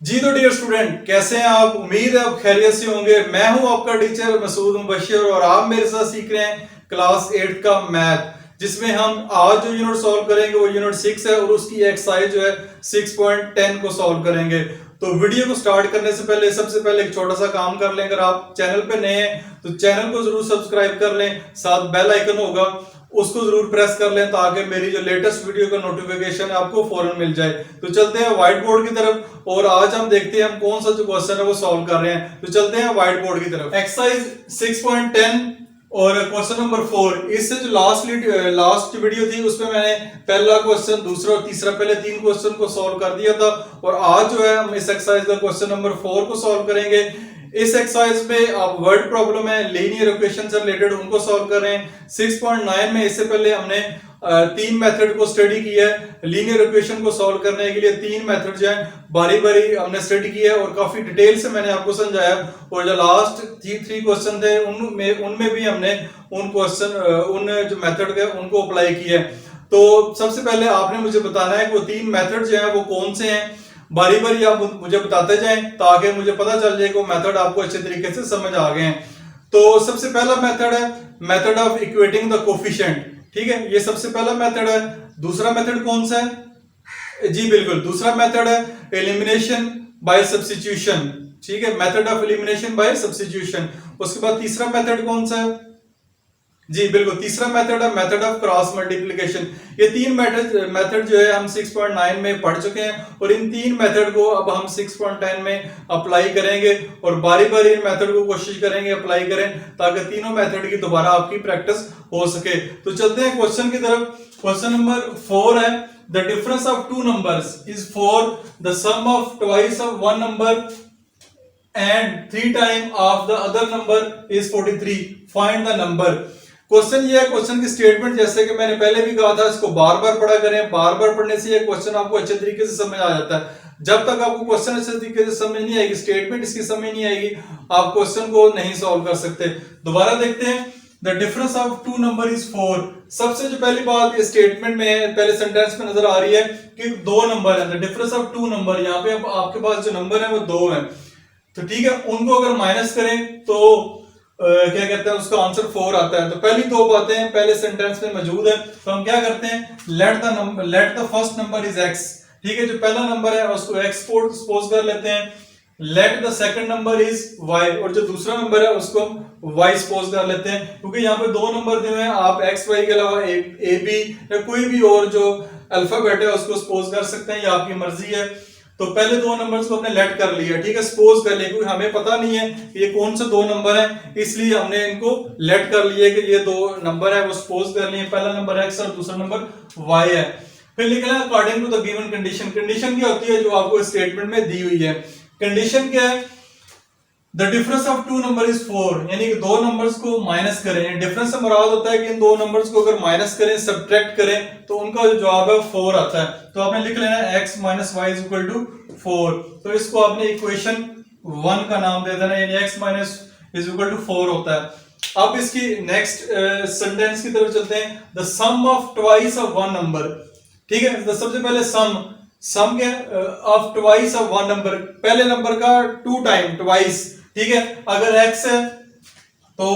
जी तो dear student, कैसे हैं आप? उम्मीद है आप खैरियत से होंगे। मैं हूं आपका टीचर मसूद मुबशिर और आप मेरे साथ सीख रहे हैं क्लास 8 का मैथ, जिसमें हम आज जो यूनिट सॉल्व करेंगे वो यूनिट 6 है और उसकी एक्सरसाइज जो है 6.10 को सॉल्व करेंगे। तो वीडियो को स्टार्ट करने से पहले सबसे पहले एक छोटा सा काम कर लें। अगर आप चैनल पे नए हैं तो चैनल को जरूर सब्सक्राइब कर लें, साथ बेल आइकन होगा उसको जरूर प्रेस कर लें ताकि मेरी जो लेटेस्ट वीडियो का नोटिफिकेशन है आपको फौरन मिल जाए। तो चलते हैं व्हाइट बोर्ड की तरफ और आज हम देखते हैं हम कौन सा जो क्वेश्चन है वो सॉल्व कर रहे हैं। तो चलते हैं व्हाइट बोर्ड की तरफ। एक्सरसाइज 6.10 और क्वेश्चन नंबर 4। इससे जो लास्ट वीडियो थी उसमें मैंने पहला क्वेश्चन, दूसरा और तीसरा, पहले 3 क्वेश्चन को सॉल्व कर दिया था और आज जो है हम इस एक्सरसाइज का क्वेश्चन नंबर 4 को सॉल्व करेंगे। इस एक्सरसाइज में आप वर्ड प्रॉब्लम है, लीनियर इक्वेशन से रिलेटेड, उनको सॉल्व कर रहे हैं। 6.9 में इससे पहले हमने 3 मेथड को स्टडी किया है। लीनियर इक्वेशन को सॉल्व करने के लिए 3 मेथड जो है बारी बारी हमने स्टडी किया है और काफी डिटेल से मैंने आपको समझाया। और जो लास्ट 3 क्वेश्चन थे उनमें भी हमने उन जो मेथड के उनको अप्लाई किया है। तो सबसे पहले आपने मुझे बताना है कि वो 3 मेथड जो है वो कौन से हैं। बारी बारी आप मुझे बताते जाएं ताकि मुझे पता चल जाए कि मेथड आपको अच्छे तरीके से समझ आ गए हैं। तो सबसे पहला मेथड है method of equating the coefficient. ठीक है, ये सबसे पहला मेथड है। दूसरा मेथड कौन सा है? जी बिल्कुल, दूसरा मेथड है एलिमिनेशन बाय सब्स्टिट्यूशन। ठीक है, method of elimination by substitution. उसके बाद तीसरा मेथड कौन सा है? जी बिल्कुल, तीसरा मेथड है मेथड ऑफ क्रॉस मल्टीप्लिकेशन। ये 3 मेथड जो है हम 6.9 में पढ़ चुके हैं और इन 3 मेथड को अब हम 6.10 में अप्लाई करेंगे और बारी बारी इन मेथड को कोशिश करेंगे अप्लाई करें ताकि तीनों मेथड की दोबारा आपकी प्रैक्टिस हो सके। तो चलते हैं क्वेश्चन की तरफ। क्वेश्चन नंबर 4 है the difference of 2 numbers is 4, the sum of twice of one number and 3 time of the other number is 43. Find the number. Question ये है, क्वेश्चन की स्टेटमेंट जैसे कि मैंने पहले भी कहा था इसको बार बार पढ़ा करें। बार बार पढ़ने से ये क्वेश्चन आपको अच्छे तरीके से समझ आ जाता है। जब तक आपको क्वेश्चन अच्छे तरीके से समझ नहीं आएगी, स्टेटमेंट इसकी समझ नहीं आएगी, आप क्वेश्चन को नहीं सॉल्व कर सकते। दोबारा देखते हैं। The difference of 2 number is 4। सबसे जो पहली बात इस स्टेटमेंट में पहले सेंटेंस में नजर आ रही है कि 2 नंबर है। द डिफरेंस ऑफ 2 नंबर, यहाँ पे आपके पास जो नंबर है वो 2 है। तो ठीक है, उनको अगर माइनस करें तो क्या कहते हैं उसका आंसर 4 आता है। तो पहली 2 बातें पहले सेंटेंस में मौजूद है। तो हम क्या करते हैं, let the first number is x। ठीक है, जो पहला नंबर है उसको x सपोज कर लेते हैं। Let the second number is y, और जो दूसरा नंबर है उसको हम y सपोज कर लेते हैं, क्योंकि यहाँ पे 2 नंबर दिए हैं। आप x y के अलावा a b या कोई भी और जो अल्फाबेट है उसको सपोज कर सकते हैं, ये आपकी मर्जी है। तो पहले 2 नंबर्स को हमने लेट कर लिया, ठीक है, सपोज कर लिया, क्योंकि हमें पता नहीं है कि ये कौन से 2 नंबर हैं, इसलिए हमने इनको लेट कर लिया कि ये 2 नंबर है वो सपोज कर लिए। पहला नंबर x और दूसरा नंबर y है। फिर लिखना है according to the given condition. Condition क्या होती है जो आपको स्टेटमेंट में दी हुई है। कंडीशन क्या है? The difference of 2 number is 4, यानी कि 2 नंबर्स को माइनस करें। डिफरेंस से मुराद होता है कि इन 2 नंबर्स को अगर माइनस करें, सब्ट्रैक्ट करें, तो उनका जो जवाब है 4 आता है। तो आपने लिख लेना है x minus y is equal to 4। तो इसको आपने इक्वेशन 1 का नाम दे देना, यानी x minus is equal to 4 होता है। अब इसकी नेक्स्ट सेंटेंस की तरफ चलते हैं। The sum of twice of one number. ठीक है, तो सबसे पहले सम के of twice of one number, पहले नंबर का 2 टाइम ट्वाइस। ठीक है, अगर x है तो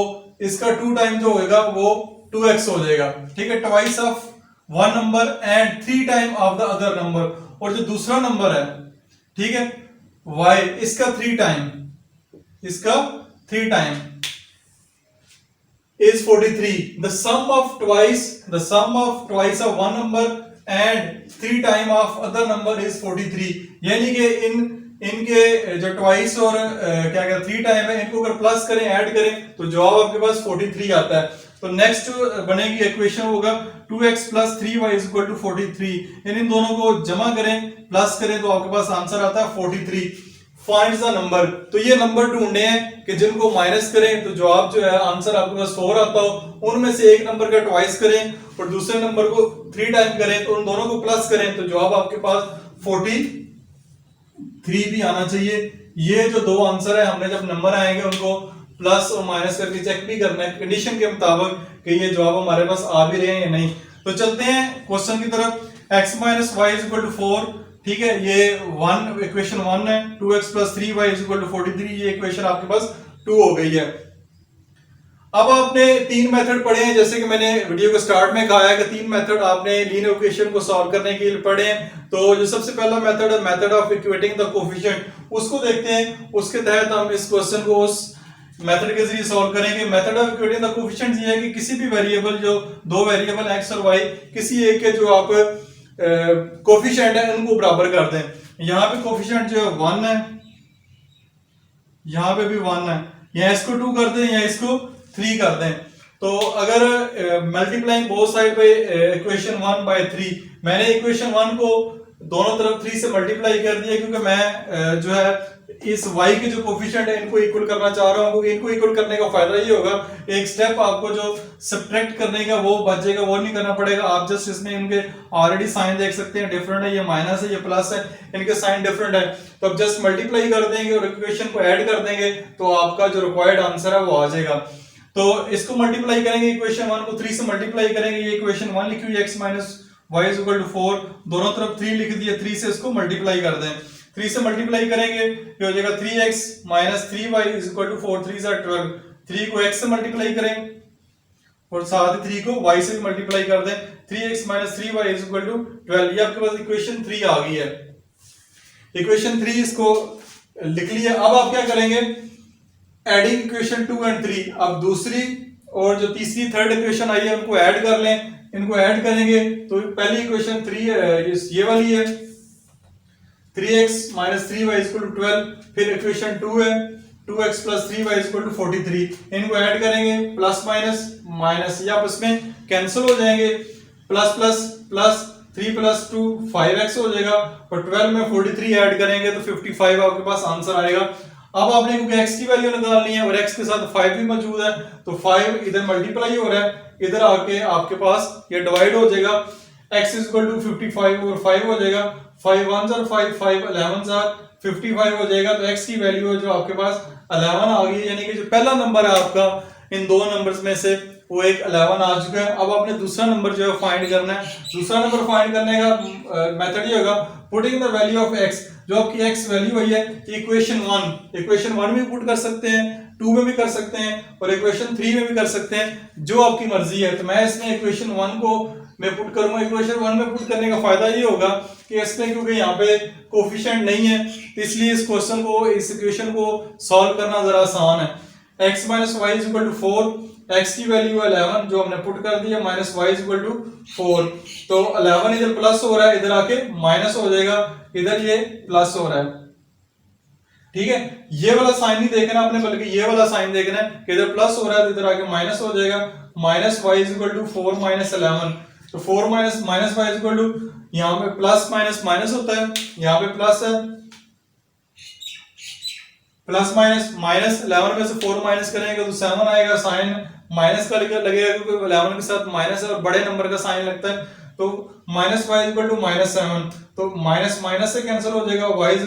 इसका 2 टाइम जो होगा वो 2x हो जाएगा। ठीक है, twice of one number and 3 time of the other number. और जो दूसरा नंबर है, ठीक है, y, इसका 3 time is 43. The sum of twice of one number and 3 time of other number is 43. यानी कि इनके जो ट्वाइस और क्या कहते 3 टाइम है, इनको अगर प्लस करें, ऐड करें, तो जवाब आपके पास 43 आता है। तो नेक्स्ट बनेगी इक्वेशन होगा 2x plus 3y is equal to 43। यानी इन दोनों को जमा करें, प्लस करें, तो आपके पास आंसर आता है 43। Find the number. तो ये नंबर ढूंढने हैं कि जिनको माइनस करें तो जवाब जो है आंसर आपके पास 4 आता हो। उनमें से एक नंबर का ट्वाइस करें और दूसरे नंबर को 3 टाइम करें, तो उन दोनों को प्लस करें, तो जवाब आपके पास 43 भी आना चाहिए। ये जो 2 आंसर है, हमने जब नंबर आएंगे उनको प्लस और माइनस करके चेक भी करना है कंडीशन के मुताबिक कि ये जवाब हमारे पास आ भी रहे हैं या नहीं। तो चलते हैं क्वेश्चन की तरफ। x minus y is equal to 4। ठीक है, ये वन इक्वेशन 1 है। 2x + 3y = 43, ये इक्वेशन आपके पास 2 हो गई है। अब आपने 3 मेथड पढ़े हैं, जैसे कि मैंने वीडियो के स्टार्ट में कहा है कि 3 मेथड आपने लीनियर इक्वेशन को सॉल्व करने के लिए पढ़े हैं। तो जो सबसे पहला मेथड है method of equating the coefficient, उसको देखते हैं। उसके तहत हम इस क्वेश्चन को उस मेथड के जरिए सॉल्व करेंगे। Method of equating the coefficient ये है कि किसी भी वेरिएबल, जो दो वेरिएबल x और y, किसी एक के जो आप कोफिशिएंट है उनको बराबर कर दें। यहाँ पे कोफिशिएंट जो है 1 है, यहाँ पे भी 1 है, यहाँ इसको 2 कर दें या इसको 3 कर दें। तो अगर मल्टीप्लाइंग बोथ साइड पे इक्वेशन 1 बाय 3, मैंने इक्वेशन 1 को दोनों तरफ 3 से मल्टीप्लाई कर दिया, क्योंकि मैं जो है इस y के जो कोफिशिएंट है इनको इक्वल करना चाह रहा हूँ। इनको इक्वल करने का फायदा ये होगा, एक स्टेप आपको जो सब्ट्रैक्ट करने का वो बचेगा, वो नहीं करना पड़ेगा। आप जस्ट इसमें इनके ऑलरेडी साइन देख सकते हैं, डिफरेंट है, ये माइनस है, ये प्लस है, इनके साइन डिफरेंट है। तो अब जस्ट मल्टीप्लाई कर देंगे और इक्वेशन को ऐड कर देंगे, तो आपका जो रिक्वायर्ड आंसर है वो आ जाएगा। तो इसको मल्टीप्लाई करेंगे, इक्वेशन 1 को 3 से मल्टीप्लाई करेंगे, ये इक्वेशन 1 लिखी हुई x - y = 4, दोनों तरफ 3 लिख दिया, 3 से इसको मल्टीप्लाई कर दें। 3 से मल्टीप्लाई करेंगे, ये हो जाएगा 3x - 3y = 4, 3 × 12। 3 को x से मल्टीप्लाई करें और साथ ही 3 को y से भी मल्टीप्लाई कर दें, 3x - 3y = 12। ये आपके पास इक्वेशन 3 आ गई है। इक्वेशन 3 इसको लिख लिया। अब आप क्या करेंगे, एडिंग इक्वेशन 2 और 3, अब दूसरी और जो तीसरी थर्ड इक्वेशन आई है उनको ऐड कर लें। इनको ऐड करेंगे तो पहली इक्वेशन 3 ये वाली है, 3x - 3y = 12। फिर इक्वेशन 2 है, 2x + 3y = 43। इनको ऐड करेंगे, प्लस माइनस माइनस, ये आपस में कैंसिल हो जाएंगे, प्लस प्लस प्लस, 3 + 2 5x हो जाएगा, और 12 में 43 ऐड करेंगे तो 55 आपके पास आंसर आएगा। अब आपने क्योंकि x की वैल्यू निकालनी है और x के साथ 5 भी मौजूद है, तो 5 इधर मल्टीप्लाई हो रहा है, इधर आके आपके पास ये डिवाइड हो जाएगा, x = 55 और 5 हो जाएगा, 5 1s are 5, 5 11s are 55 हो जाएगा। तो x की वैल्यू जो आपके पास 11 आ गई है, यानी कि जो पहला नंबर है आपका इन दो नंबर्स में से वो एक 11 आ चुका है। अब आपने दूसरा नंबर जो है फाइंड करना है। दूसरा नंबर फाइंड करने का मेथड ये होगा, putting the value of x, जो आपकी x वैल्यू हुई है इक्वेशन 1 में पुट कर सकते हैं, 2 में भी कर सकते हैं और इक्वेशन 3 में भी कर सकते हैं, जो आपकी मर्जी है। तो मैं इसमें इक्वेशन 1 को मैं पुट करूंगा। इक्वेशन 1 में पुट करने का फायदा ये होगा कि इसमें क्योंकि यहाँ पे कोफिशिएंट नहीं है, तो इसलिए इस क्वेश्चन को, इस इक्वेशन को सॉल्व करना जरा आसान है। x - y = 4, x की वैल्यू 11 जो हमने पुट कर दिया, -y = 4, तो 11 इधर प्लस हो रहा है, इधर आके माइनस हो जाएगा, इधर ये प्लस हो रहा है। ठीक है, ये वाला साइन नहीं देखना आपने, बल्कि ये वाला साइन देखना है कि इधर प्लस हो रहा है तो इधर आके माइनस हो जाएगा, -y = 4 - 11, तो 4 - -y यहाँ पे प्लस माइनस माइनस होता है, यहाँ पे प्लस है, प्लस माइनस माइनस, 11 में से 4 माइनस करेंगे तो 7 आएगा, साइन माइनस का लगेगा क्योंकि 11 के साथ माइनस है और बड़े नंबर का साइन लगता है, तो -y = -7, तो माइनस माइनस से कैंसिल हो जाएगा, y =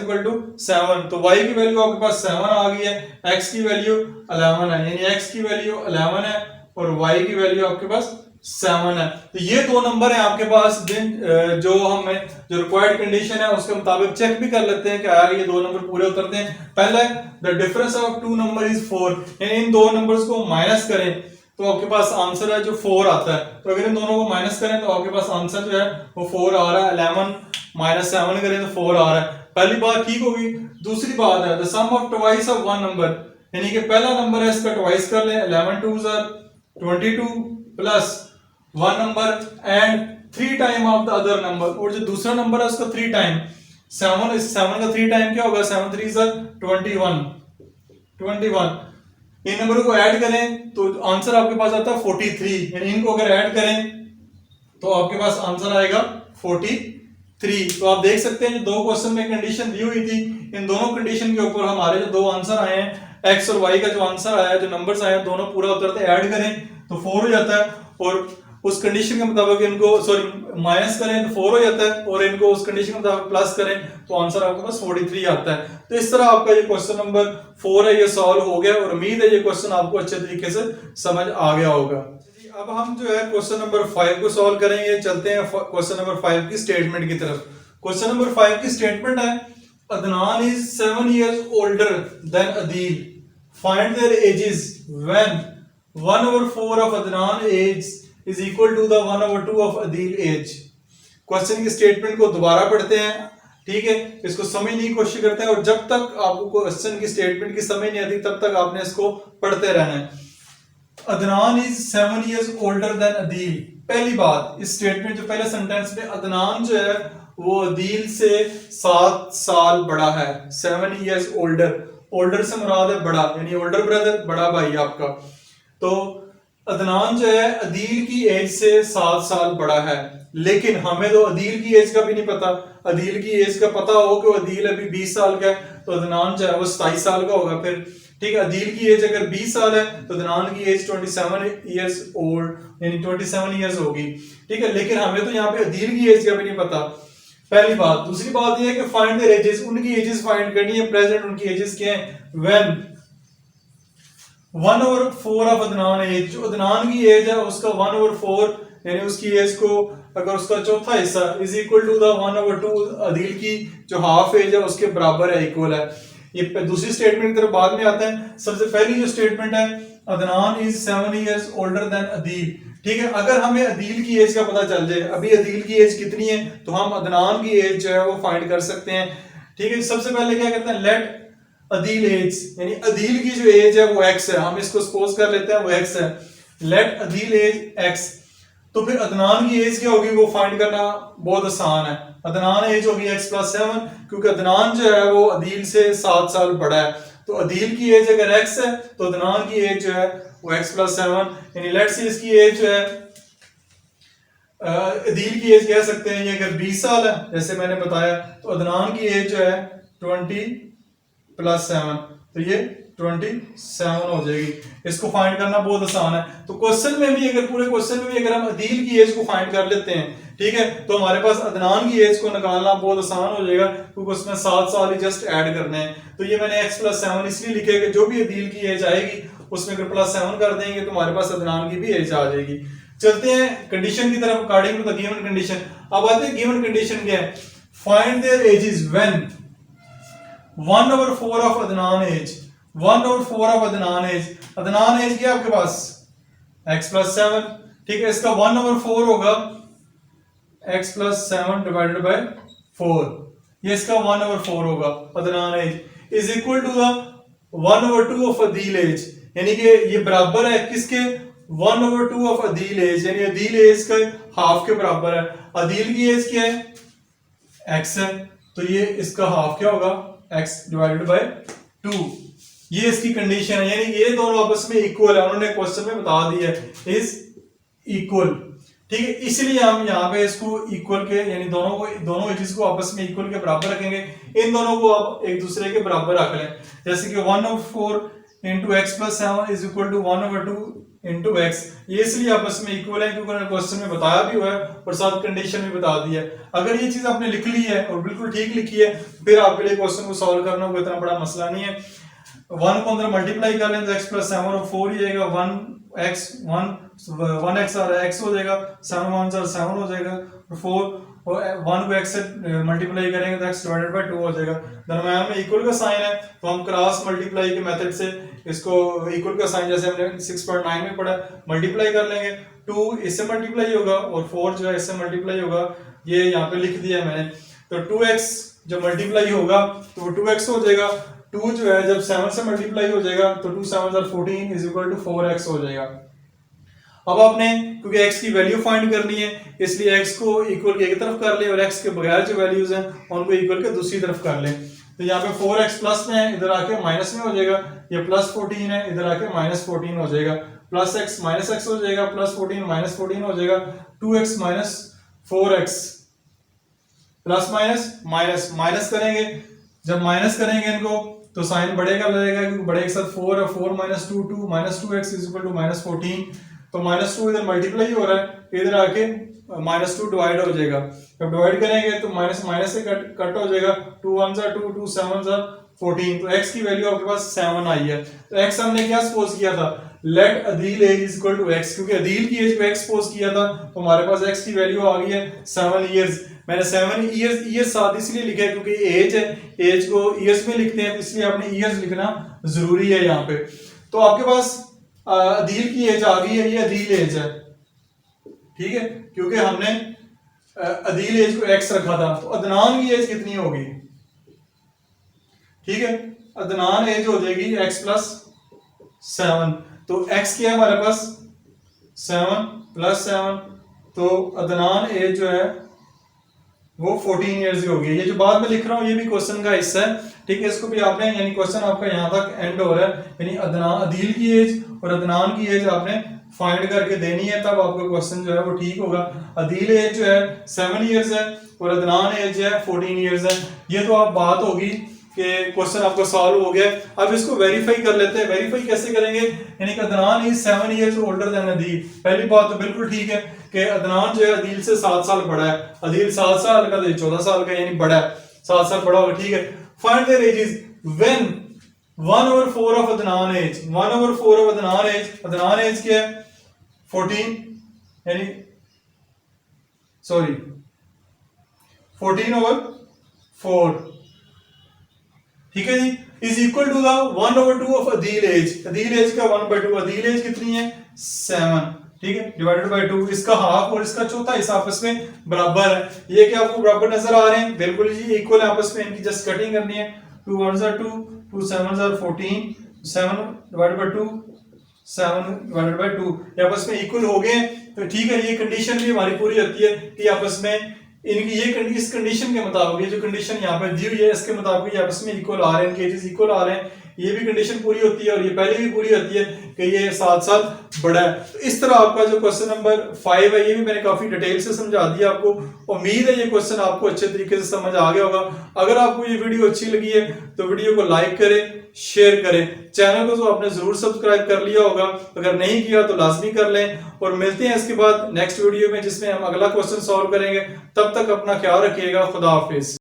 7, तो y की वैल्यू आपके पास 7 आ गई है, x की वैल्यू 11 है, यानी x की वैल्यू 11 है और y की वैल्यू आपके पास 7 है। तो ये दो नंबर है आपके पास, जो हमें जो रिक्वायर्ड कंडीशन है उसके मुताबिक चेक भी कर लेते हैं कि यार ये दो नंबर पूरे उतरते हैं। पहला, the difference of 2 number is 4, यानी इन दो नंबर्स को माइनस करें तो आपके पास आंसर है जो 4 आता है। तो अगर इन दोनों को माइनस करें तो आपके पास आंसर जो है वो 4 आ रहा है। 11 - 7 करें तो 4 आ रहा है। पहली बात ठीक होगी। दूसरी बात है the sum of twice of one number, यानी कि पहला नंबर है इसका ट्वाइस कर लें, 11 2s are 22 plus one number and 3 time of the other number, और जो दूसरा नंबर है उसका 3 टाइम, 7 का 3 टाइम क्या होगा, 7 3s are 21। इन नंबरों को ऐड करें तो आंसर आपके पास आता है 43, यानी इनको अगर ऐड करें तो आपके पास आंसर आएगा 43। तो आप देख सकते हैं जो दो क्वेश्चन में कंडीशन दी हुई थी, इन दोनों कंडीशन के ऊपर हमारे जो दो आंसर आए हैं, x और y का जो आंसर आया है, जो नंबर्स आए हैं, दोनों पूरा उतरते ऐड करें तो 4 हो जाता है, और उस कंडीशन के मुताबिक इनको माइनस करें तो 4 हो जाता है, और इनको उस कंडीशन के मुताबिक प्लस करें तो आंसर आपके पास 43 आता है। तो इस तरह आपका ये क्वेश्चन नंबर 4 है, ये सॉल्व हो गया, और उम्मीद है ये क्वेश्चन आपको अच्छे तरीके से समझ आ गया होगा। अब हम जो है क्वेश्चन नंबर 5 को सॉल्व करेंगे। चलते हैं क्वेश्चन नंबर 5 की स्टेटमेंट की तरफ। क्वेश्चन नंबर 5 की स्टेटमेंट है Adnan is 7 years older than Adil. Find their ages when 1/4 of Adnan age is equal to the 1/2 of Adil age. Question की स्टेटमेंट को दोबारा पढ़ते हैं, ठीक है, इसको समझने की कोशिश करते हैं और जब तक आपको क्वेश्चन की स्टेटमेंट की समझ नहीं आती तब तक आपने इसको पढ़ते रहना है। Adnan is 7 years older than Adeel. पहली बात, इस स्टेटमेंट जो पहले सेंटेंस में अदनान जो है वो अदील से 7 साल बड़ा है। 7 years older, ओल्डर से मुराद है बड़ा, यानी ओल्डर ब्रदर, बड़ा भाई आपका। तो अदनान जो है अदील की एज से 7 साल बड़ा है, लेकिन हमें तो अदील की एज का भी नहीं पता। अदील की एज का पता हो कि अदील अभी 20 साल का है तो अदनान जो है वो 27 साल का होगा फिर, ठीक है। अदील की एज अगर 20 साल है तो अदनान की एज 27 years ओल्ड, यानी 27 years होगी, ठीक है। लेकिन हमें तो यहाँ पे अदील की एज का भी नहीं पता, पहली बात। दूसरी बात यह है कि फाइंड देयर एजेस, उनकी एजेस फाइंड करनी है। प्रेजेंट उनकी एजेस क्या है? व्हेन 1/4 ऑफ अदनान एज, जो अदनान की एज है उसका 1/4 यानी उसकी एज को अगर उसका चौथा हिस्सा is equal to the 1/2 Adeel की जो हाफ एज है उसके बराबर है, इक्वल है। ये दूसरी स्टेटमेंट की तरफ बाद में आते हैं। सबसे पहली जो स्टेटमेंट है Adnan is 7 years older than Adeel, ठीक है। अगर हमें अदील की एज का पता चल जाए, अभी अदील की एज कितनी है, तो हम अदनान की एज जो है वो फाइंड कर सकते हैं, ठीक है। सबसे पहले क्या कहते हैं, लेट अदील एज, यानी अदील की जो एज है वो x है, हम इसको सपोज कर लेते हैं वो x है। लेट अदील एज x, तो फिर अदनान की एज क्या होगी वो फाइंड करना बहुत आसान है। अदनान एज होगी x+7, क्योंकि अदनान जो है वो अदील से 7 साल बड़ा है। तो अदील की एज अगर x है तो अदनान की एज जो है वो x+7, यानी लेट्स से इसकी एज जो है अदील की एज कह सकते हैं ये अगर 20 साल है जैसे मैंने बताया, तो अदनान की एज जो है 20+7, तो ये 27 हो जाएगी। इसको फाइंड करना बहुत आसान है। तो क्वेश्चन में भी अगर पूरे क्वेश्चन में भी अगर हम अदील की एज को फाइंड कर लेते हैं, ठीक है, तो हमारे पास अदनान की एज को निकालना बहुत आसान हो जाएगा, क्योंकि उसमें 7 साल ही जस्ट ऐड करने हैं। तो ये मैंने x+7 इसलिए लिखा है कि जो भी अदील की एज आएगी उसमें अगर +7 कर देंगे तो हमारे पास अदनान की भी एज आ जाएगी। चलते हैं कंडीशन की तरफ, according to the given condition. अब आते हैं गिवन कंडीशन क्या है, find their ages when 1/4 of Adnan age, 1/4 of Adnan age, Adnan age क्या आपके पास x+7, ठीक है। इसका 1/4 होगा x+7 डिवाइडेड बाय 4, ये इसका 1/4 होगा Adnan age, is equal to the 1/2 of Adeel age, यानी कि ये बराबर है किसके, 1/2 ऑफ अदील एज, यानी अदील एज का हाफ के बराबर है। अदील की एज क्या है, x है, तो ये इसका हाफ क्या होगा, x डिवाइडेड बाय 2। ये इसकी कंडीशन है, यानी ये दोनों आपस में इक्वल है, उन्होंने क्वेश्चन में बता दिया है इज इक्वल, ठीक है। इसलिए हम यहाँ पे इसको इक्वल के, यानी दोनों एजेस को आपस में इक्वल के बराबर रखेंगे। इन दोनों को आप एक दूसरे के बराबर रख लें, जैसे कि 1/4 into x+7 is equal to 1/2 into x, ये इसलिए आपस में इक्वल है क्योंकि उन्होंने क्वेश्चन में बताया भी हुआ है और साथ कंडीशन भी बता दी है। अगर ये चीज आपने लिख ली है और बिल्कुल ठीक लिखी है, फिर आपके लिए क्वेश्चन को सॉल्व करना कोई इतना बड़ा मसला नहीं है। 1 को अंदर मल्टीप्लाई कर लें तो x+7 और 4 ही आएगा, 1x और x हो जाएगा, 7 1 और 7 हो जाएगा, 4 और 1 को x से मल्टीप्लाई करेंगे तो x डिवाइडेड बाय 2 हो जाएगा। दरम्यान में इक्वल का साइन है तो हम क्रॉस मल्टीप्लाई के मेथड से इसको इक्वल का साइन जैसे हमने 6.9 में पढ़ा मल्टीप्लाई कर लेंगे, 2 इससे मल्टीप्लाई होगा और 4 जो है इससे मल्टीप्लाई होगा, ये यहाँ पे लिख दिया मैंने। तो 2x जब मल्टीप्लाई होगा तो वो 2x हो जाएगा, 2 जो है जब 7 से मल्टीप्लाई हो जाएगा तो 2 7 और 14 इज इक्वल टू 4x हो जाएगा। अब आपने क्योंकि x की वैल्यू फाइंड करनी है इसलिए x को इक्वल के एक तरफ कर ले और x के बगैर जो वैल्यूज हैं उनको इक्वल के दूसरी तरफ कर ले। तो यहाँ पे 4x प्लस में है, इधर आके माइनस में हो जाएगा, ये +14 है, इधर आके -14 हो जाएगा, प्लस x माइनस x हो जाएगा, +14 -14 हो जाएगा, 2x minus 4x plus minus minus करेंगे, जब माइनस करेंगे इनको तो साइन बढ़ेगा लगेगा क्योंकि बड़े के साथ 4 है, 4 - 2 2 -2x इज इक्वल टू -14, तो -2 इधर मल्टीप्लाई हो रहा है, इधर आके -2 डिवाइड हो जाएगा, जब डिवाइड करेंगे तो माइनस माइनस से कट हो जाएगा, 2 1 2 2 7 14, तो x की वैल्यू आपके पास 7 आई है। तो x हमने क्या सपोज किया था, let Adeel age is equal to x, क्योंकि अदील की एज को x पोज किया था तो हमारे पास x की वैल्यू आ गई है 7 इयर्स। मैंने 7 इयर्स ईयर्स साथ इसलिए लिखा है क्योंकि एज है, एज को ईयर्स में लिखते हैं तो इसलिए आपने ईयर्स लिखना जरूरी है यहाँ पे। तो आपके पास अदील की एज आ गई है, ये अदील एज है, ठीक है, क्योंकि हमने अदील एज को x रखा था। तो अदनान की एज कितनी होगी, ठीक है, अदनान एज हो जाएगी x प्लस 7। तो x क्या है हमारे पास 7 प्लस 7, तो अदनान एज जो है वो 14 इयर्स की होगी। ये जो बाद में लिख रहा हूँ ये भी क्वेश्चन का हिस्सा है, ठीक है, इसको भी आपने यानी क्वेश्चन आपका यहाँ तक एंड हो रहा है, यानी अदनान अदील की एज और अदनान की एज आपने फाइंड करके देनी है, तब आपका क्वेश्चन जो है वो ठीक होगा। अदील एज जो है 7 इयर्स है और अदनान एज जो है 14 इयर्स है। ये तो आप बात होगी कि क्वेश्चन आपका सॉल्व हो गया। अब इसको वेरीफाई कर लेते हैं। वेरीफाई कैसे करेंगे, यानी कि Adnan is 7 years older than Adeel. पहली बात तो बिल्कुल ठीक है कि अदनान जो है अदील से 7 साल बड़ा है, अदील 7 साल का तो 14 साल का यानी बड़ा है, 7 साल बड़ा होगा, ठीक है। Find their ages when 1/4 of Adnan age, 1/4 of Adnan age, Adnan age क्या है 14, यानी सॉरी 14/4, ठीक है जी, is equal to the 1/2 of Adeel age. Adeel age का 1/2, अदील एज कितनी है 7, ठीक है, डिवाइडेड बाय 2, इसका हाफ और इसका चौथा हिस्सा आपस में बराबर है। ये क्या आपको बराबर नजर आ रहे हैं, बिल्कुल जी इक्वल है आपस में, इनकी जस्ट कटिंग करनी है। 2 1s are 2, 2 7s are 14, 7 divided by 2, 7 divided by 2, ये आपस में इक्वल हो गए। तो ठीक है, ये कंडीशन भी हमारी पूरी होती है कि आपस में इनकी ये इस कंडीशन के मुताबिक, ये जो कंडीशन यहाँ पे दी हुई है इसके मुताबिक ये आपस में इक्वल आ रहे हैं, इनके एजेस इक्वल आ रहे हैं, ये भी कंडीशन पूरी होती है और ये पहले भी पूरी होती है कि ये 7 साल बड़ा है। तो इस तरह आपका जो क्वेश्चन नंबर 5 है ये भी मैंने काफी डिटेल से समझा दिया आपको। उम्मीद है ये क्वेश्चन आपको अच्छे तरीके से समझ आ गया होगा। अगर आपको ये वीडियो अच्छी लगी है तो वीडियो को लाइक करें, शेयर करें, चैनल को तो आपने जरूर सब्सक्राइब कर लिया होगा, अगर नहीं किया तो लाजमी कर लें। और मिलते हैं इसके बाद नेक्स्ट वीडियो में जिसमें हम अगला क्वेश्चन सॉल्व करेंगे। तब तक अपना ख्याल रखिएगा। खुदा हाफिज।